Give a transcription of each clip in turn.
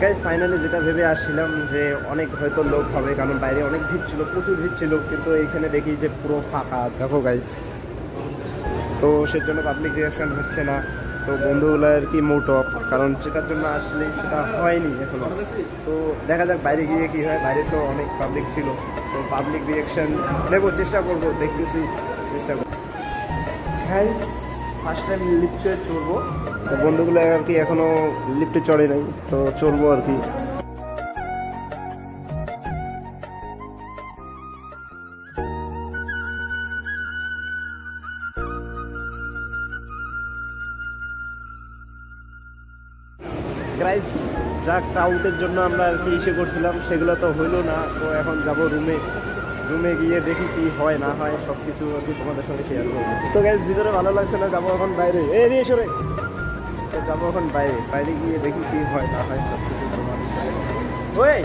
Guys finally যেটা ভেবে আসছিলাম যে অনেক হয়তো লোক হবে, কারণ বাইরে অনেক ভিড় ছিল, প্রচুর ভিড় ছিল, কিন্তু এইখানে দেখি যে পুরো ফাঁকা। দেখো গাইস, তো সেজন্য পাবলিক রিয়াকশন হচ্ছে না। তো বন্ধুগুলো আর কি মুড অফ, কারণ যেটার জন্য আসলে সেটা হয়নি এখনো। তো দেখা যাক বাইরে গিয়ে কি হয়। বাইরে তো অনেক পাবলিক ছিল, তো পাবলিক রিয়াকশন নেবো, চেষ্টা করবো, দেখতেছি, চেষ্টা করবো। গাইস ফার্স্ট টাইম লিফটে চড়বো, তো বন্ধুগুলো আর কি এখনো লিফটে চড়ে নাই, তো চড়বো আর কি। গাইস যা ক্রাউডের জন্য আমরা আর কি ইসে করছিলাম সেগুলো তো হইলো না। তো এখন যাব রুমে গিয়ে দেখি কি হয় না হয়, সব কিছু আর কি তোমাদের সঙ্গে শেয়ার করবো। তো গাইস ভিতরে ভালো লাগছে না, যাবো এখন বাইরে। এড়িয়ে সরে, তো যাবো এখন বাইরে গিয়ে দেখি কি হয় না হয়, সব কিছু তোমাদের সঙ্গে। ওই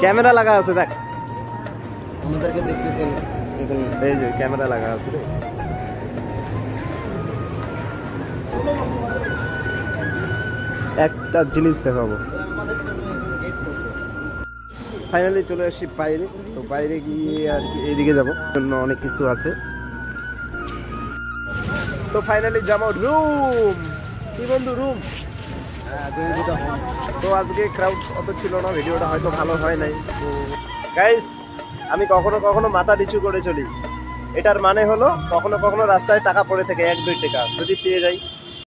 ক্যামেরা লাগা আছে, দেখ আমাদেরকে দেখতেছেন, এই যে ক্যামেরা লাগা আছে রে। একটা জিনিস দেখাবো। ফাইনালি চলে আসি বাইরে, তো বাইরে গিয়ে আর কি এইদিকে যাবো, জন্য অনেক কিছু আছে। তো ফাইনালি যাবো রুম। কি বন্ধু রুম? তো আজকে ক্রাউড অত ছিল না, ভিডিওটা হয়তো ভালো হয় নাই। তো গাইস আমি কখনো কখনো মাথা নিচু করে চলি, এটার মানে হলো কখনো কখনো রাস্তায় টাকা পড়ে থাকে 1-2 টাকা, যদি পেয়ে যাই